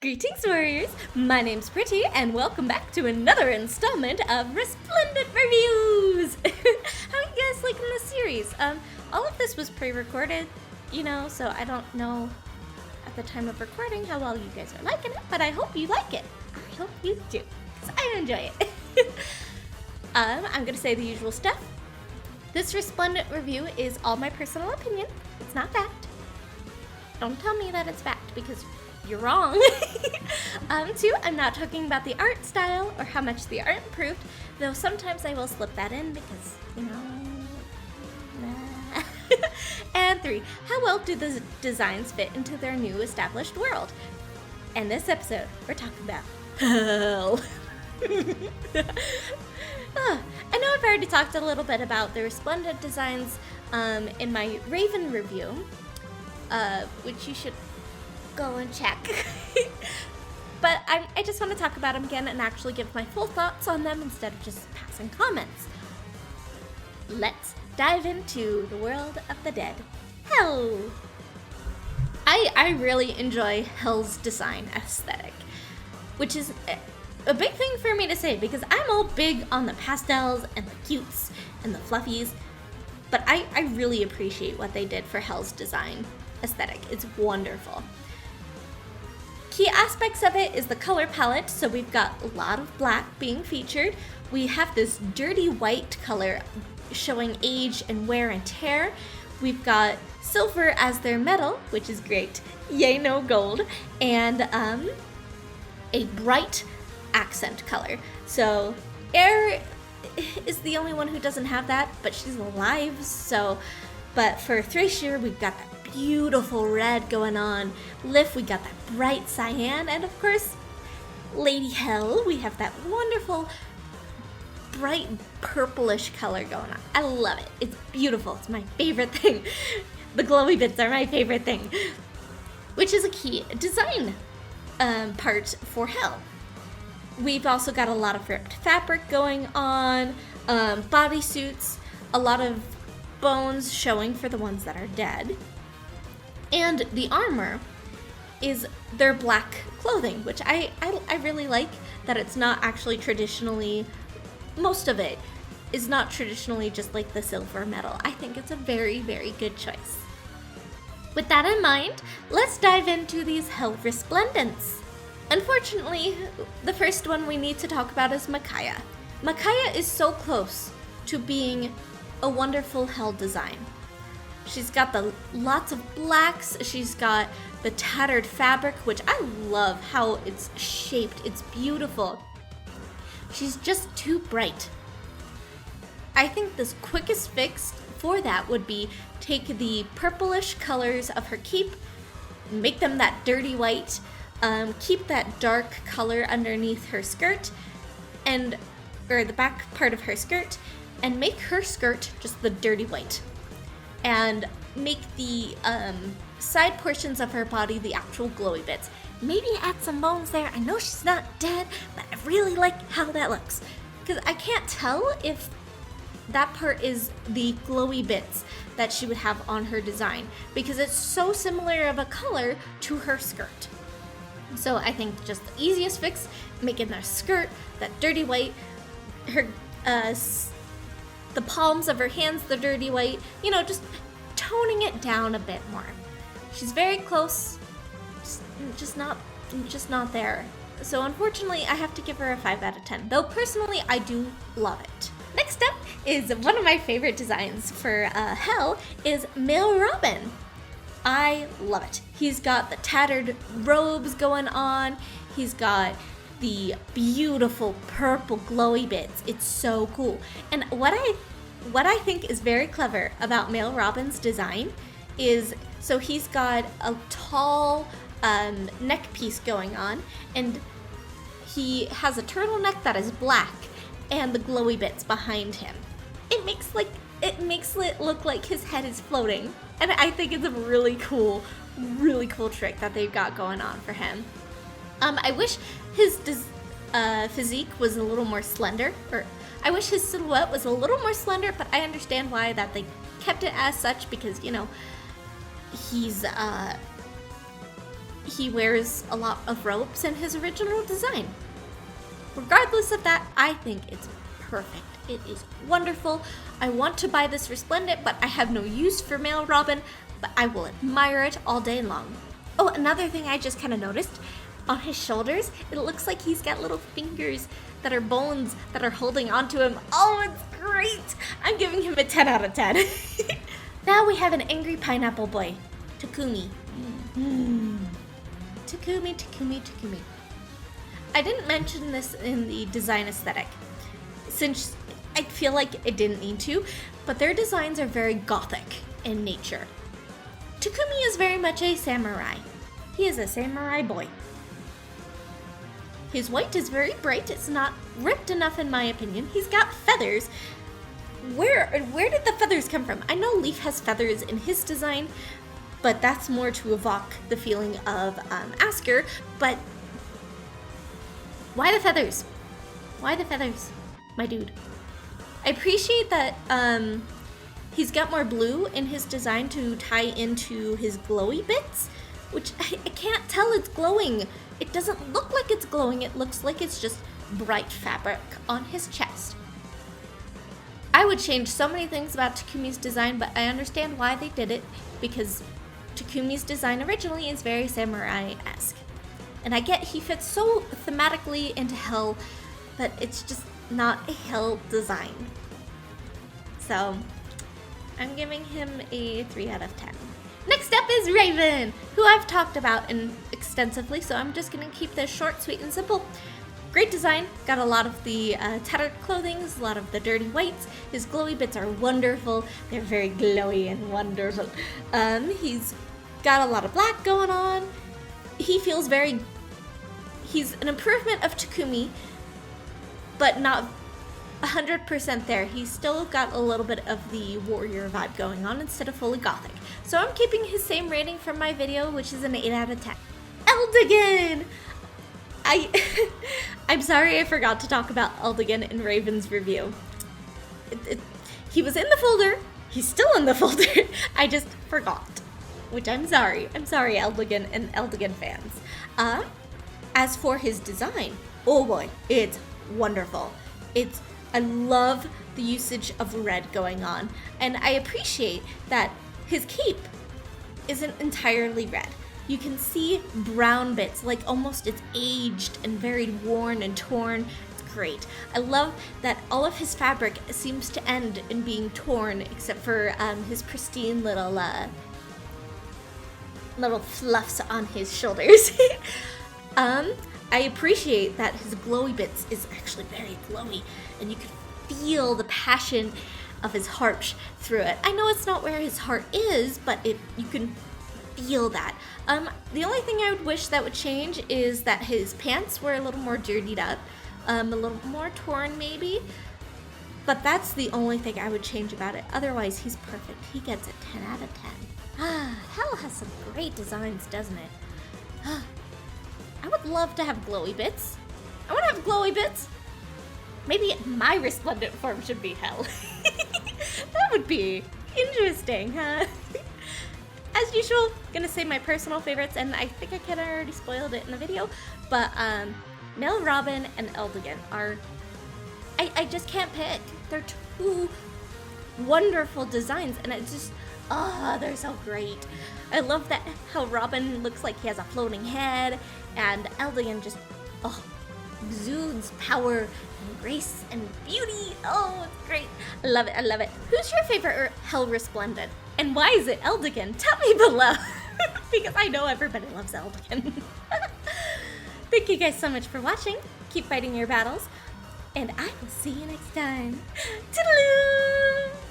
Greetings, warriors! My name's Pretty, and welcome back to another installment of Resplendent Reviews! How are you guys liking this series? All of this was pre-recorded, so I don't know at the time of recording how well you guys are liking it, but I hope you like it. I hope you do, because I enjoy it. I'm gonna say the usual stuff. This Resplendent review is all my personal opinion. It's not fact. Don't tell me that it's fact, because you're wrong. Two, I'm not talking about the art style or how much the art improved, though sometimes I will slip that in because, nah. And three, how well do the designs fit into their new established world? And this episode, we're talking about hell. I know I've already talked a little bit about the Resplendent designs in my Raven review, which you should go and check. But I just want to talk about them again and actually give my full thoughts on them instead of just passing comments. Let's dive into the world of the dead. Hell! I really enjoy Hell's design aesthetic, which is a big thing for me to say because I'm all big on the pastels and the cutes and the fluffies, but I really appreciate what they did for Hell's design aesthetic. It's wonderful. Key aspects of it is the color palette, so we've got a lot of black being featured. We have this dirty white color showing age and wear and tear. We've got silver as their metal, which is great. Yay, no gold. And a bright accent color. So Air is the only one who doesn't have that, but she's alive, so... But for Thracier, we've got that beautiful red going on. Lif, we got that bright cyan. And of course, Lady Hell, we have that wonderful bright purplish color going on. I love it. It's beautiful. It's my favorite thing. The glowy bits are my favorite thing. Which is a key design part for Hell. We've also got a lot of ripped fabric going on, bodysuits, a lot of bones showing for the ones that are dead. And the armor is their black clothing, which I really like that it's not actually traditionally, most of it is not traditionally just like the silver metal. I think it's a very, very good choice. With that in mind, let's dive into these Hell Resplendents. Unfortunately, the first one we need to talk about is Makaya. Makaya is so close to being a wonderful Hell design. She's got the lots of blacks, she's got the tattered fabric, which I love how it's shaped, it's beautiful. She's just too bright. I think the quickest fix for that would be take the purplish colors of her cape, make them that dirty white, keep that dark color underneath her skirt, or the back part of her skirt, and make her skirt just the dirty white. And make the side portions of her body the actual glowy bits. Maybe add some bones there. I know she's not dead, but I really like how that looks. Because I can't tell if that part is the glowy bits that she would have on her design. Because it's so similar of a color to her skirt. So I think just the easiest fix, making their skirt that dirty white, her the palms of her hands the dirty white, just toning it down a bit more. She's very close, just not there. So unfortunately, I have to give her a 5 out of 10, though personally, I do love it. Next up is one of my favorite designs for Hell is Male Robin. I love it. He's got the tattered robes going on. He's got the beautiful purple glowy bits. It's so cool. And what I think is very clever about Male Robin's design is, so he's got a tall neck piece going on, and he has a turtleneck that is black and the glowy bits behind him. It makes it look like his head is floating, and I think it's a really cool trick that they've got going on for him. I wish his physique was a little more slender, or I wish his silhouette was a little more slender, but I understand why that they kept it as such because, he's he wears a lot of robes in his original design. Regardless of that, I think it's perfect. It is wonderful. I want to buy this Resplendent, but I have no use for male Robin, but I will admire it all day long. Oh, another thing I just kind of noticed, on his shoulders, it looks like he's got little fingers that are bones that are holding onto him. Oh, it's great! I'm giving him a 10 out of 10. Now we have an angry pineapple boy, Takumi. Takumi. I didn't mention this in the design aesthetic, since I feel like it didn't need to, but their designs are very gothic in nature. Takumi is very much a samurai. He is a samurai boy. His white is very bright. It's not ripped enough in my opinion. He's got feathers. Where did the feathers come from? I know Leaf has feathers in his design, but that's more to evoke the feeling of Asker, but why the feathers? Why the feathers, my dude? I appreciate that he's got more blue in his design to tie into his glowy bits, which I can't tell it's glowing. It doesn't look like it's glowing. It looks like it's just bright fabric on his chest. I would change so many things about Takumi's design, but I understand why they did it, because Takumi's design originally is very samurai-esque. And I get he fits so thematically into Hell, but it's just not a Hell design. So, I'm giving him a 3 out of 10. Next up is Raven, who I've talked about extensively, so I'm just gonna keep this short, sweet, and simple. Great design, got a lot of the tattered clothing, a lot of the dirty whites. His glowy bits are wonderful. They're very glowy and wonderful. He's got a lot of black going on. He feels he's an improvement of Takumi, but not 100% there. He's still got a little bit of the warrior vibe going on instead of fully gothic. So I'm keeping his same rating from my video, which is an 8 out of 10. Aldegan! I'm sorry I forgot to talk about Aldegan in Raven's review. He was in the folder. He's still in the folder. I just forgot, which I'm sorry. I'm sorry, Aldegan and Aldegan fans. As for his design, oh boy, it's wonderful. I love the usage of red going on, and I appreciate that his cape isn't entirely red. You can see brown bits, like almost it's aged and very worn and torn. It's great. I love that all of his fabric seems to end in being torn, except for his pristine little fluffs on his shoulders. I appreciate that his glowy bits is actually very glowy, and you can feel the passion of his heart through it. I know it's not where his heart is, but you can feel that. The only thing I would wish that would change is that his pants were a little more dirtied up, a little more torn maybe, but that's the only thing I would change about it. Otherwise, he's perfect. He gets a 10 out of 10. Hell has some great designs, doesn't it? I would love to have glowy bits. I want to have glowy bits. Maybe my resplendent form should be Hell. That would be interesting, huh? As usual, gonna say my personal favorites, and I think I kind of already spoiled it in the video, but Male Robin and Aldegan are, I just can't pick. They're two wonderful designs, and it's just, they're so great. I love that how Robin looks like he has a floating head, and Aldegan just, exudes power and grace and beauty. Oh, it's great. I love it, I love it. Who's your favorite Hell Resplendent? And why is it Aldegan? Tell me below, because I know everybody loves Aldegan. Thank you guys so much for watching. Keep fighting your battles, and I will see you next time. Toodaloo!